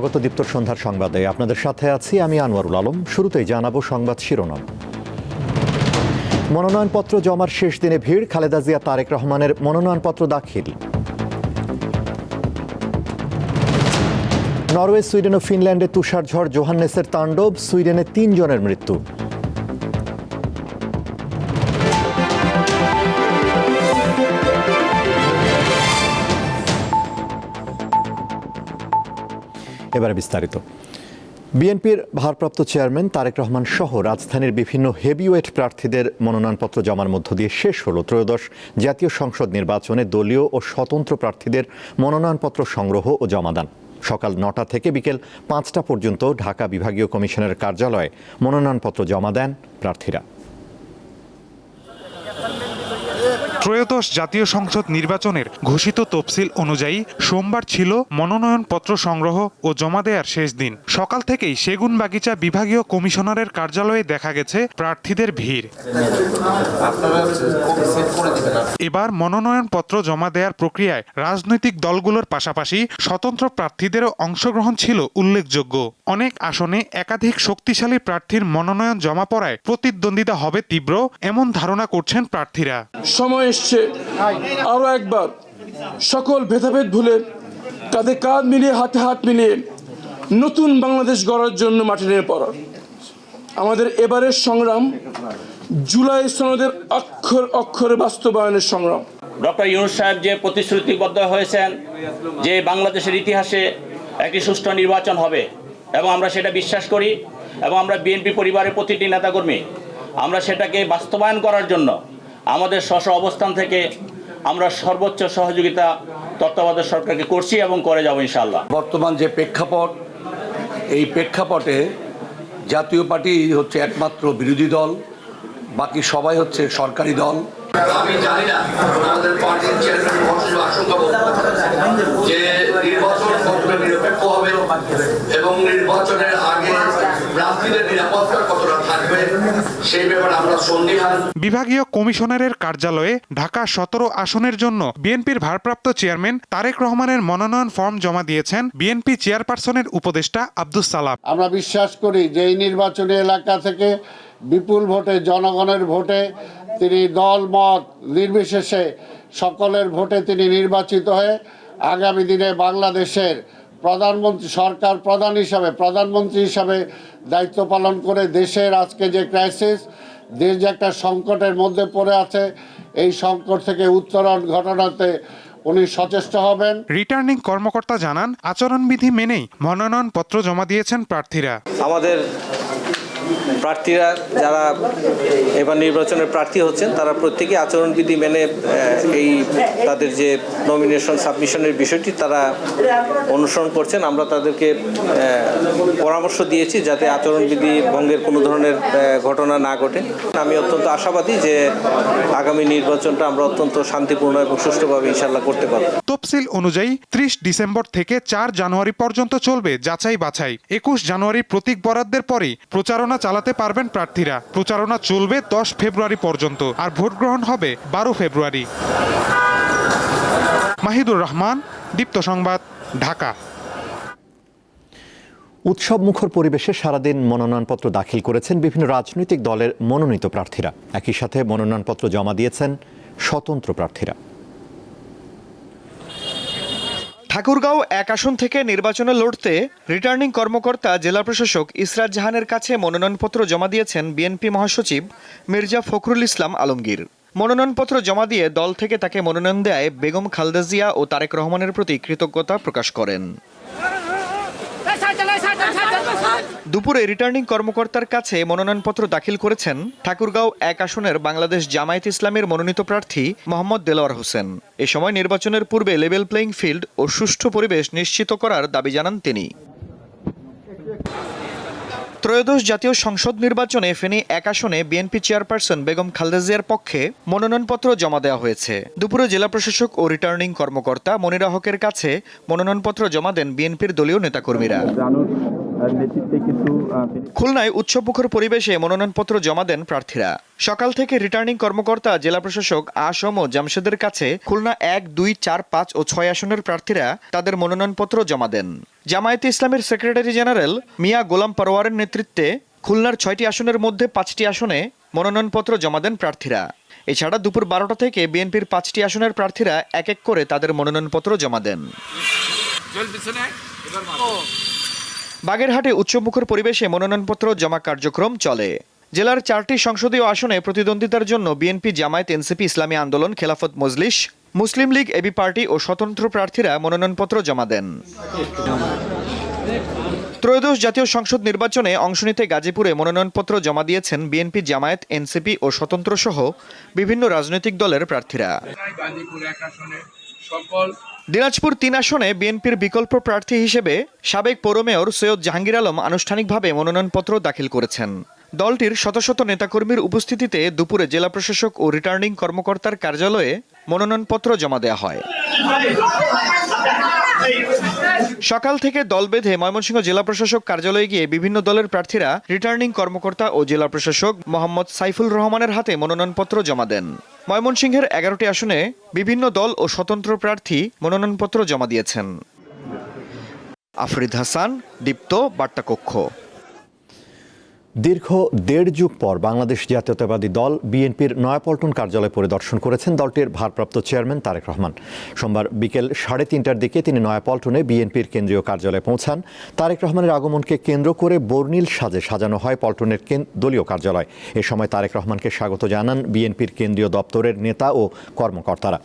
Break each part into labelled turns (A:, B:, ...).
A: স্বাগত দীপ্তর সন্ধ্যার সংবাদে। আপনাদের সাথে আছি আমি আনোয়ারুল আলম। শুরুতেই জানাবো সংবাদ শিরোনাম। মনোনয়নপত্র জমার শেষ দিনে ভিড়, খালেদা জিয়া তারেক রহমানের মনোনয়নপত্র দাখিল। নরওয়ে, সুইডেন ও ফিনল্যান্ডে তুষারঝড় জোহান্নেসের তাণ্ডব, সুইডেনে ৩ জনের মৃত্যু। এবারে বিস্তারিত। বিএনপির ভারপ্রাপ্ত চেয়ারম্যান তারেক রহমান সহ রাজধানীর বিভিন্ন হেভিওয়েট প্রার্থীদের মনোনয়নপত্র জমার মধ্য দিয়ে শেষ হলো ত্রয়োদশ জাতীয় সংসদ নির্বাচনে দলীয় ও স্বতন্ত্র প্রার্থীদের মনোনয়নপত্র সংগ্রহ ও জমাদান। সকাল ৯টা থেকে বিকেল ৫টা পর্যন্ত ঢাকা বিভাগীয় কমিশনের কার্যালয়ে মনোনয়নপত্র জমা দেন প্রার্থীরা।
B: ত্রয়োদশ জাতীয় সংসদ নির্বাচনের ঘোষিত তফসিল অনুযায়ী সোমবার ছিল মনোনয়নপত্র সংগ্রহ ও জমা দেওয়ার শেষ দিন। সকাল থেকেই সেগুনবাগিচা বিভাগীয় কমিশনারের কার্যালয়ে দেখা গেছে প্রার্থীদের ভিড়। এবার মনোনয়নপত্র জমা দেওয়ার প্রক্রিয়ায় রাজনৈতিক দলগুলোর পাশাপাশি স্বতন্ত্র প্রার্থীদেরও অংশগ্রহণ ছিল উল্লেখযোগ্য। অনেক আসনে একাধিক শক্তিশালী প্রার্থীর মনোনয়ন জমা পড়ায় প্রতিদ্বন্দ্বিতা হবে তীব্র, এমন ধারণা করছেন প্রার্থীরা।
C: সময় এসছে আরো একবার সকল ভেদাভেদ ভুলে কাঁধে কাঁধ মিলিয়ে হাতে হাত মিলিয়ে নতুন বাংলাদেশ গড়ার জন্য মাঠে নেমে পড়ার। আমাদের এবারের সংগ্রাম জুলাই সনদের অক্ষর অক্ষরে বাস্তবায়নের সংগ্রাম।
D: ডক্টর ইউনূস সাহেব যে প্রতিশ্রুতিবদ্ধ হয়েছেন যে বাংলাদেশের ইতিহাসে একটি সুষ্ঠু নির্বাচন হবে, এবং আমরা সেটা বিশ্বাস করি, এবং আমরা বিএনপি পরিবারের প্রতিটি নেতাকর্মী আমরা সেটাকে বাস্তবায়ন করার জন্য আমাদের স্ব অবস্থান থেকে আমরা সর্বোচ্চ সহযোগিতা তত্ত্বাবধায়ক সরকারকে করছি এবং করে যাব ইনশাআল্লাহ।
E: বর্তমান যে প্রেক্ষাপট, এই প্রেক্ষাপটে জাতীয় পার্টি হচ্ছে একমাত্র বিরোধী দল, বাকি সবাই হচ্ছে সরকারি দল।
F: আমি জানি না আমাদের পার্টির চেয়ারম্যান আশঙ্কা যে নির্বাচন কতটা নিরপেক্ষ হবে এবং নির্বাচনের আগে প্রার্থীদের নিরাপত্তা কতটা থাকবে সেই ব্যাপারে আমরা সন্দিহান।
B: বিভাগীয় কমিশনারের কার্যালয়ে ঢাকা ১৭ আসনের জন্য বিএনপির ভারপ্রাপ্ত চেয়ারম্যান তারেক রহমানের মনোনয়ন ফর্ম জমা দিয়েছেন বিএনপি চেয়ারপারসনের উপদেষ্টা আব্দুস সালাম।
G: আমরা বিশ্বাস করি যে এই নির্বাচনী এলাকা থেকে বিপুল ভোটে, জনগণের ভোটে তিনি দল মত নির্বিশেষে সকলের ভোটে তিনি নির্বাচিত হয়ে আগামী দিনে বাংলাদেশের প্রধানমন্ত্রী, সরকার প্রধান হিসাবে, প্রধানমন্ত্রী হিসাবে দায়িত্ব পালন করে দেশের আজকে যে ক্রাইসিস, দেশ যে একটা সংকটের মধ্যে পড়ে আছে, এই সংকট থেকে উত্তরণ ঘটানোতে উনি সচেষ্ট হবেন।
B: রিটার্নিং কর্মকর্তা জানান, আচরণবিধি মেনেই মনোনয়নপত্র জমা দিয়েছেন প্রার্থীরা।
H: আমাদের প্রার্থীরা যারা এবার নির্বাচনের প্রার্থী হচ্ছেন তারা প্রত্যেকেই আচরণবিধি মেনে এই তাদের যে নমিনেশন সাবমিশনের বিষয়টি তারা অনুসরণ করছেন। আমরা তাদেরকে পরামর্শ দিয়েছি যাতে আচরণবিধি ভঙ্গের কোনো ধরনের ঘটনা না ঘটে। আমি অত্যন্ত আশাবাদী যে আগামী নির্বাচনটা আমরা অত্যন্ত শান্তিপূর্ণ এবং সুষ্ঠুভাবে ইনশাআল্লাহ করতে পারব।
B: তফসিল অনুযায়ী ৩০ ডিসেম্বর থেকে ৪ জানুয়ারি পর্যন্ত চলবে যাচাই বাছাই। ২১ জানুয়ারি প্রতীক বরাদ্দের পরেই প্রচারণা চালাতে পারবেন প্রার্থীরা। প্রচারণা চলবে ১০ ফেব্রুয়ারি পর্যন্ত, আর ভোট গ্রহণ হবে ১২ ফেব্রুয়ারি। মাহিদুর রহমান, দীপ্ত সংবাদ, ঢাকা।
A: উৎসব মুখর পরিবেশে সারাদিন মনোনয়নপত্র দাখিল করেছেন বিভিন্ন রাজনৈতিক দলের মনোনীত প্রার্থীরা। একই সাথে মনোনয়নপত্র জমা দিয়েছেন স্বতন্ত্র প্রার্থীরা।
I: ঠাকুরগাঁও ১ আসন থেকে নির্বাচনে লড়তে রিটার্নিং কর্মকর্তা জেলা প্রশাসক ইসরাত জাহানের কাছে মনোনয়নপত্র জমা দিয়েছেন বিএনপি মহাসচিব মির্জা ফখরুল ইসলাম আলমগীর। মনোনয়নপত্র জমা দিয়ে দল থেকে তাকে মনোনয়ন দেয় বেগম খালেদা জিয়া ও তারেক রহমানের প্রতি কৃতজ্ঞতা প্রকাশ করেন। দুপুরে রিটার্নিং কর্মকর্তার কাছে মনোনয়নপত্র দাখিল করেছেন ঠাকুরগাঁও ১ আসনের বাংলাদেশ জামায়াত ইসলামের মনোনীত প্রার্থী মোহাম্মদ দেলোয়ার হোসেন। এ সময় নির্বাচনের পূর্বে লেভেল প্লেইং ফিল্ড ও সুষ্ঠু পরিবেশ নিশ্চিত করার দাবি জানান তিনি। ত্রয়োদশ জাতীয় সংসদ নির্বাচনে ফেনী ১ আসনে বিএনপি চেয়ারপারসন বেগম খালেদা জিয়ার পক্ষে মনোনয়নপত্র জমা দেওয়া হয়েছে। দুপুরে জেলা প্রশাসক ও রিটার্নিং কর্মকর্তা মনিরা হকের কাছে মনোনয়নপত্র জমা দেন বিএনপির দলীয় নেতাকর্মীরা।
J: নেতৃত্বে কিন্তু
I: খুলনায় উৎসবমুখর পরিবেশে মনোনয়নপত্র জমা দেন প্রার্থীরা। সকাল থেকে রিটার্নিং কর্মকর্তা জেলা প্রশাসক আসম ও জামশেদের কাছে খুলনা 1, 2, 4, 5 ও 6 আসনের প্রার্থীরা তাদের মনোনয়নপত্র জমা দেন। জামায়াতে ইসলামের সেক্রেটারি জেনারেল মিয়া গোলাম পারওয়ারের নেতৃত্বে খুলনার 6টি আসনের মধ্যে 5টি আসনে মনোনয়নপত্র জমা দেন প্রার্থীরা। এছাড়া দুপুর 12টা থেকে বিএনপির 5টি আসনের প্রার্থীরা এক এক করে তাদের মনোনয়নপত্র জমা দেন। বাগেরহাটে উৎসবমুখর পরিবেশে মনোনয়নপত্র জমা কার্যক্রম চলে। জেলার 4টি সংসদীয় আসনে প্রতিদ্বন্দ্বিতার জন্য বিএনপি, জামায়াত, এনসিপি, ইসলামী আন্দোলন, খেলাফত মজলিস, মুসলিম লীগ, এবি পার্টি ও স্বতন্ত্র প্রার্থীরা মনোনয়নপত্র জমা দেন। ত্রয়োদশ জাতীয় সংসদ নির্বাচনে অংশ নিতে গাজীপুরে মনোনয়নপত্র জমা দিয়েছেন বিএনপি, জামায়াত, এনসিপি ও স্বতন্ত্র সহ বিভিন্ন রাজনৈতিক দলের প্রার্থীরা। দিনাজপুর 3 আসনে বিএনপির বিকল্প প্রার্থী হিসেবে সাবেক পৌর মেয়র সৈয়দ জাহাঙ্গীর আলম আনুষ্ঠানিকভাবে মনোনয়নপত্র দাখিল করেছেন। দলটির শত শত নেতাকর্মীর উপস্থিতিতে দুপুরে জেলা প্রশাসক ও রিটার্নিং কর্মকর্তার কার্যালয়ে মনোনয়নপত্র জমা দেওয়া হয়। সকাল থেকে দল বেঁধে ময়মনসিংহ জেলা প্রশাসক কার্যালয়ে গিয়ে বিভিন্ন দলের প্রার্থীরা রিটার্নিং কর্মকর্তা ও জেলা প্রশাসক মোহাম্মদ সাইফুল রহমানের হাতে মনোনয়নপত্র জমা দেন। ময়মনসিংহের 11টি আসনে বিভিন্ন দল ও স্বতন্ত্র প্রার্থী মনোনয়নপত্র জমা দিয়েছেন। আফরিদ হাসান, দীপ্ত, বার্তা কক্ষ।
A: দীর্ঘ 1.5 যুগ পর বাংলাদেশ জাতীয়তাবাদী দল বিএনপির নয়াপল্টন কার্যালয় পরিদর্শন করেছেন দলটির ভারপ্রাপ্ত চেয়ারম্যান তারেক রহমান। সোমবার বিকেল 3:30টার দিকে তিনি নয়াপল্টনে বিএনপির কেন্দ্রীয় কার্যালয়ে পৌঁছান। তারেক রহমানের আগমনকে কেন্দ্র করে বর্ণিল সাজে সাজানো হয় পল্টনের দলীয় কার্যালয়। এ সময় তারেক রহমানকে স্বাগত জানান বিএনপির কেন্দ্রীয় দপ্তরের নেতা ও কর্মকর্তারা।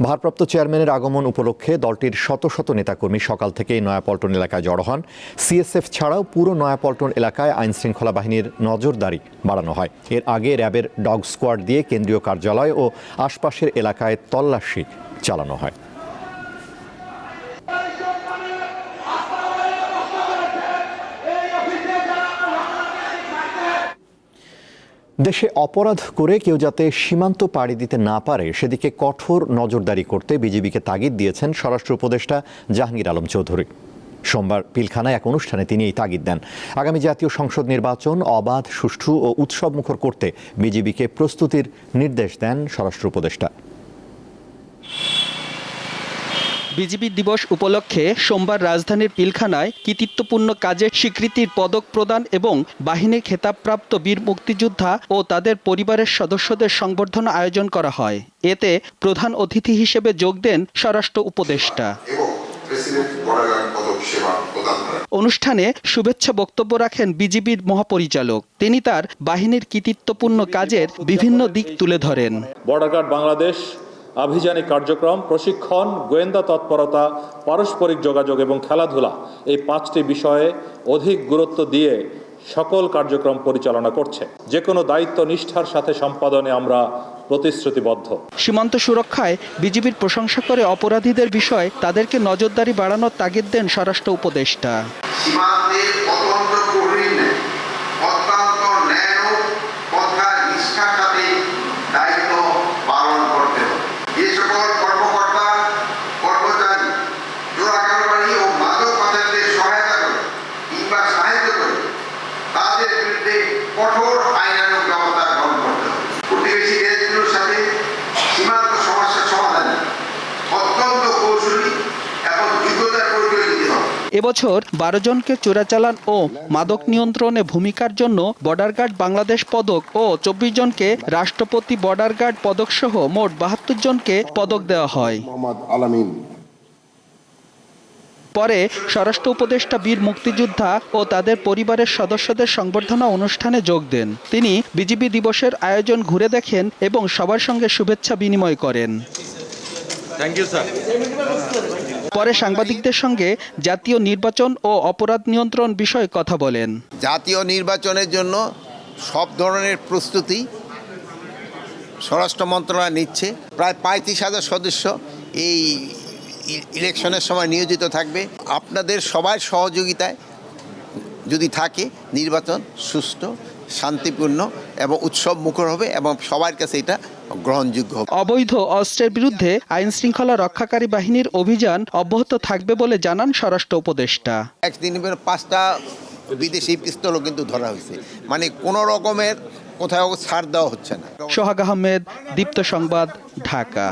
A: ভারপ্রাপ্ত চেয়ারম্যানের আগমন উপলক্ষে দলটির শত শত নেতাকর্মী সকাল থেকেই নয়াপল্টন এলাকায় জড়ো হন। সিএসএফ ছাড়াও পুরো নয়াপল্টন এলাকায় আইনশৃঙ্খলা বাহিনীর নজরদারি বাড়ানো হয়। এর আগে র্যাবের ডগ স্কোয়াড দিয়ে কেন্দ্রীয় কার্যালয় ও আশপাশের এলাকায় তল্লাশি চালানো হয়। দেশে অপরাধ করে কেউ যাতে সীমান্ত পাড়ি দিতে না পারে সেদিকে কঠোর নজরদারি করতে বিজিবিকে তাগিদ দিয়েছেন স্বরাষ্ট্র উপদেষ্টা জাহাঙ্গীর আলম চৌধুরী। সোমবার পিলখানায় এক অনুষ্ঠানে তিনি এই তাগিদ দেন। আগামী জাতীয় সংসদ নির্বাচন অবাধ, সুষ্ঠু ও উৎসবমুখর করতে বিজিবিকে প্রস্তুতির নির্দেশ দেন স্বরাষ্ট্র উপদেষ্টা।
K: বিজিবি দিবস উপলক্ষে সোমবার রাজধানীর পিলখানায় কৃতিত্বপূর্ণ কাজের স্বীকৃতির পদক প্রদান এবং বাহিনীর খেতাবপ্রাপ্ত বীর মুক্তিযোদ্ধা ও তাদের পরিবারের সদস্যদের সংবর্ধনা আয়োজন করা হয়। এতে প্রধান অতিথি হিসেবে যোগ দেন স্বরাষ্ট্র উপদেষ্টা। অনুষ্ঠানে শুভেচ্ছা বক্তব্য রাখেন বিজিবির মহাপরিচালক। তিনি তার বাহিনীর কৃতিত্বপূর্ণ কাজের বিভিন্ন দিক তুলে ধরেন।
L: বর্ডার গার্ড বাংলাদেশ আভিযানিক কার্যক্রম, প্রশিক্ষণ, গোয়েন্দা তৎপরতা, পারস্পরিক যোগাযোগ এবং খেলাধুলা, এই 5টি বিষয়ে অধিক গুরুত্ব দিয়ে সকল কার্যক্রম পরিচালনা করছে। যে কোনো দায়িত্ব নিষ্ঠার সাথে সম্পাদনে আমরা প্রতিশ্রুতিবদ্ধ।
K: সীমান্ত সুরক্ষায় বিজিবির প্রশংসা করে অপরাধীদের বিষয়ে তাদেরকে নজরদারি বাড়ানোর তাগিদ দেন স্বরাষ্ট্র উপদেষ্টা। এবছর 12 জনকে চোরাচালান ও মাদক নিয়ন্ত্রণে ভূমিকার জন্য বর্ডার গার্ড বাংলাদেশ পদক ও 24 জনকে রাষ্ট্রপতি বর্ডার গার্ড পদক সহ মোট 72 জনকে পদক দেওয়া হয়। পরে স্বরাষ্ট্র উপদেষ্টা বীর মুক্তিযোদ্ধা ও তাদের পরিবারের সদস্যদের সংবর্ধনা অনুষ্ঠানে যোগ দেন। তিনি বিজিবি দিবসের আয়োজন ঘুরে দেখেন এবং সবার সঙ্গে শুভেচ্ছা বিনিময় করেন। পরে সাংবাদিকদের সঙ্গে জাতীয় নির্বাচন ও অপরাধ নিয়ন্ত্রণ বিষয়ে কথা বলেন।
M: জাতীয় নির্বাচনের জন্য সব ধরনের প্রস্তুতি স্বরাষ্ট্র মন্ত্রণালয় নিচ্ছে। প্রায় 35,000 সদস্য এই ইলেকশনের সময় নিয়োজিত থাকবে। আপনাদের সবার সহযোগিতায় যদি থাকে নির্বাচন সুষ্ঠু, শান্তিপূর্ণ এবং উৎসব মুখর হবে এবং সবার কাছে এটা গ্রহণযোগ্য হবে।
K: অবৈধ অস্ত্রের বিরুদ্ধে আইন শৃঙ্খলা রক্ষাকারী বাহিনীর অভিযান অব্যাহত থাকবে বলে জানান স্বরাষ্ট্র উপদেষ্টা।
M: একদিন 5টা বিদেশি পিস্তলও কিন্তু ধরা হয়েছে। মানে কোনো রকমের কোথাও ছাড় দেওয়া হচ্ছে না।
K: সোহাগ আহমেদ, দীপ্ত সংবাদ, ঢাকা।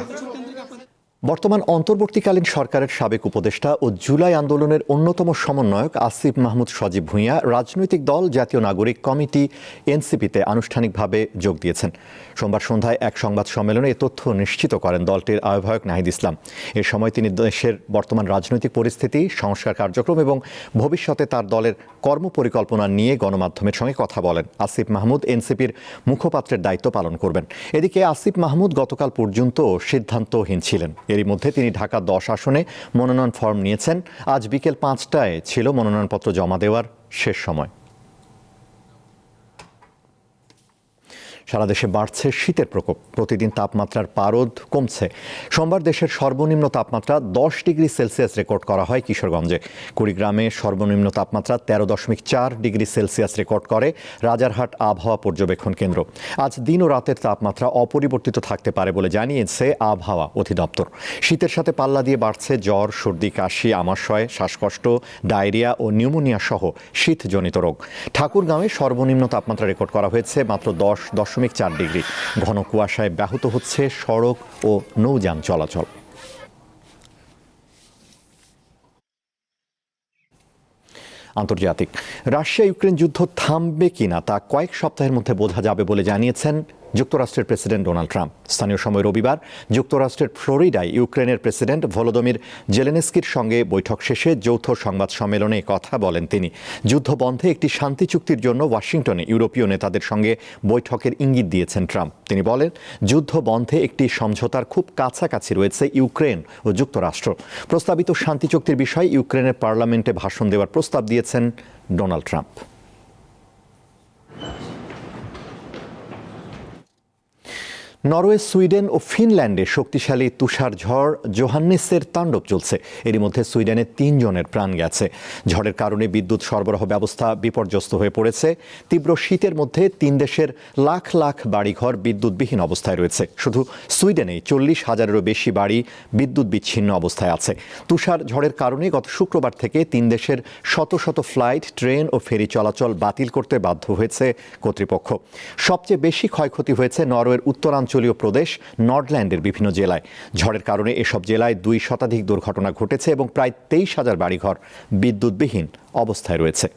A: বর্তমান অন্তর্বর্তীকালীন সরকারের সাবেক উপদেষ্টা ও জুলাই আন্দোলনের অন্যতম সমন্বয়ক আসিফ মাহমুদ সজীব ভূঁইয়া রাজনৈতিক দল জাতীয় নাগরিক কমিটি এনসিপিতে আনুষ্ঠানিকভাবে যোগ দিয়েছেন। সোমবার সন্ধ্যায় এক সংবাদ সম্মেলনে এ তথ্য নিশ্চিত করেন দলটির আহ্বায়ক নাহিদ ইসলাম। এ সময় তিনি দেশের বর্তমান রাজনৈতিক পরিস্থিতি, সংস্কার কার্যক্রম এবং ভবিষ্যতে তার দলের কর্মপরিকল্পনা নিয়ে গণমাধ্যমের সঙ্গে কথা বলেন। আসিফ মাহমুদ এনসিপির মুখপাত্রের দায়িত্ব পালন করবেন। এদিকে আসিফ মাহমুদ গতকাল পর্যন্ত সিদ্ধান্তহীন ছিলেন। এরই মধ্যে তিনি ঢাকা 10 আসনে মনোনয়ন ফর্ম নিয়েছেন। আজ বিকেল 5টায় ছিল মনোনয়নপত্র জমা দেওয়ার শেষ সময়। সারা দেশে বাড়ছে শীতের প্রকোপ, প্রতিদিন তাপমাত্রার পারদ কমছে। সোমবার দেশের সর্বনিম্ন তাপমাত্রা 10 ডিগ্রি সেলসিয়াস রেকর্ড করা হয় কিশোরগঞ্জে। কুড়িগ্রামে সর্বনিম্ন তাপমাত্রা 13.4 ডিগ্রি সেলসিয়াস রেকর্ড করে রাজারহাট আবহাওয়া পর্যবেক্ষণ কেন্দ্র। আজ দিন ও রাতের তাপমাত্রা অপরিবর্তিত থাকতে পারে বলে জানিয়েছে আবহাওয়া অধিদপ্তর। শীতের সাথে পাল্লা দিয়ে বাড়ছে জ্বর, সর্দি, কাশি, আমাশয়, শ্বাসকষ্ট, ডায়রিয়া ও নিউমোনিয়া সহ শীতজনিত রোগ। ঠাকুরগাঁওয়ে সর্বনিম্ন তাপমাত্রা রেকর্ড করা হয়েছে মাত্র 10.4 ডিগ্রি। ঘন কুয়াশায় ব্যাহত হচ্ছে সড়ক ও নৌযান চলাচল। আন্তর্জাতিক, রাশিয়া ইউক্রেন যুদ্ধ থামবে কিনা তা কয়েক সপ্তাহের মধ্যে বোঝা যাবে বলে জানিয়েছেন যুক্তরাষ্ট্রের প্রেসিডেন্ট ডোনাল্ড ট্রাম্প। স্থানীয় সময় রবিবার যুক্তরাষ্ট্রের ফ্লোরিডায় ইউক্রেনের প্রেসিডেন্ট ভলোদিমির জেলেনস্কির সঙ্গে বৈঠক শেষে যৌথ সংবাদ সম্মেলনে কথা বলেন তিনি। যুদ্ধ বন্ধে একটি শান্তি চুক্তির জন্য ওয়াশিংটনে ইউরোপীয় নেতাদের সঙ্গে বৈঠকের ইঙ্গিত দিয়েছেন ট্রাম্প। তিনি বলেন, যুদ্ধ বন্ধে একটি সমঝোতার খুব কাছাকাছি রয়েছে ইউক্রেন ও যুক্তরাষ্ট্র। প্রস্তাবিত শান্তি চুক্তির বিষয়ে ইউক্রেনের পার্লামেন্টে ভাষণ দেওয়ার প্রস্তাব দিয়েছেন ডোনাল্ড ট্রাম্প। নরওয়ে, সুইডেন ও ফিনল্যান্ডে শক্তিশালী তুষার ঝড় জোহান্নেসের তাণ্ডব চলছে। এরই মধ্যে সুইডেনে 3 জনের প্রাণ গেছে। ঝড়ের কারণে বিদ্যুৎ সরবরাহ ব্যবস্থা বিপর্যস্ত হয়ে পড়েছে। তীব্র শীতের মধ্যে 3 দেশের লাখ লাখ বাড়িঘর বিদ্যুৎবিহীন অবস্থায় রয়েছে। শুধু সুইডেনেই 40,000-এরও বেশি বাড়ি বিদ্যুৎ বিচ্ছিন্ন অবস্থায় আছে। তুষার ঝড়ের কারণে গত শুক্রবার থেকে 3 দেশের শত শত ফ্লাইট, ট্রেন ও ফেরি চলাচল বাতিল করতে বাধ্য হয়েছে কর্তৃপক্ষ। সবচেয়ে বেশি ক্ষয়ক্ষতি হয়েছে নরওয়ের উত্তরাঞ্চলীয় প্রদেশ নর্ডল্যান্ডের বিভিন্ন জেলায়। ঝড়ের কারণে এসব জেলায় 2 শতাধিক দুর্ঘটনা ঘটেছে এবং প্রায় 23,000 বাড়িঘর বিদ্যুৎবিহীন অবস্থায় রয়েছে।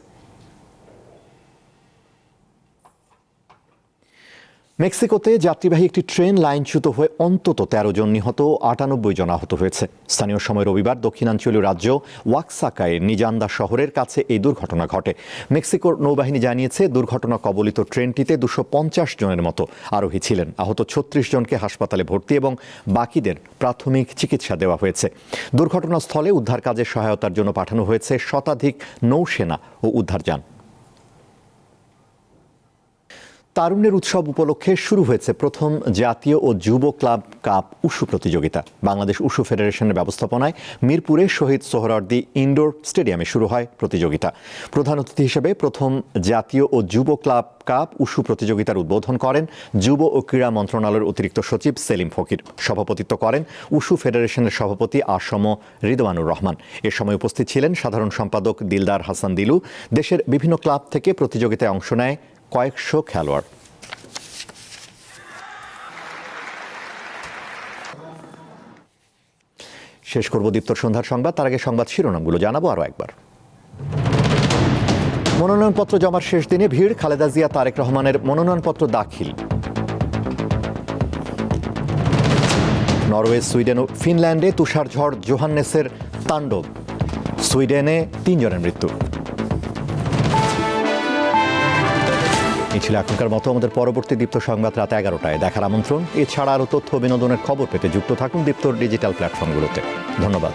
A: মেক্সিকোতে যাত্রীবাহী একটি ট্রেন লাইনচ্যুত হয়ে অন্তত 13 জন নিহত, 98 জন আহত হয়েছে। স্থানীয় সময় রবিবার দক্ষিণাঞ্চলীয় রাজ্য ওয়াক্সাকায়ের নিজান্দা শহরের কাছে এই দুর্ঘটনা ঘটে। মেক্সিকোর নৌবাহিনী জানিয়েছে, দুর্ঘটনা কবলিত ট্রেনটিতে 250 জনের মতো আরোহী ছিলেন। আহত 36 জনকে হাসপাতালে ভর্তি এবং বাকিদের প্রাথমিক চিকিৎসা দেওয়া হয়েছে। দুর্ঘটনাস্থলে উদ্ধার কাজের সহায়তার জন্য পাঠানো হয়েছে শতাধিক নৌসেনা ও উদ্ধারযান। তারুণ্যের উৎসব উপলক্ষে শুরু হয়েছে প্রথম জাতীয় ও যুব ক্লাব কাপ উশু প্রতিযোগিতা। বাংলাদেশ উশু ফেডারেশনের ব্যবস্থাপনায় মিরপুরে শহীদ সোহরাওয়ার্দী ইনডোর স্টেডিয়ামে শুরু হয় প্রতিযোগিতা। প্রধান অতিথি হিসেবে প্রথম জাতীয় ও যুব ক্লাব কাপ উশু প্রতিযোগিতার উদ্বোধন করেন যুব ও ক্রীড়া মন্ত্রণালয়ের অতিরিক্ত সচিব সেলিম ফকির। সভাপতিত্ব করেন উশু ফেডারেশনের সভাপতি আসম রিদওয়ানুর রহমান। এ সময় উপস্থিত ছিলেন সাধারণ সম্পাদক দিলদার হাসান দিলু। দেশের বিভিন্ন ক্লাব থেকে প্রতিযোগিতায় অংশ নেয় কয়েকশো খেলোয়াড়। শেষ করব দীপ্তর সন্ধ্যার সংবাদ, তার আগে সংবাদ শিরোনামগুলো জানাবো আরও একবার। মনোনয়নপত্র জমার শেষ দিনে ভিড়, খালেদা জিয়া, তারেক রহমানের মনোনয়নপত্র দাখিল। নরওয়ে, সুইডেন ও ফিনল্যান্ডে তুষার ঝড় জোহান্নেসের তাণ্ডব, সুইডেনে 3 জনের মৃত্যু। এই ছিল এখনকার মতো। আমাদের পরবর্তী দীপ্ত সংবাদ রাত 11টায় দেখার আমন্ত্রণ। এছাড়া আরও তথ্য বিনোদনের খবর পেতে যুক্ত থাকুন দীপ্তর ডিজিটাল প্ল্যাটফর্মগুলোতে। ধন্যবাদ।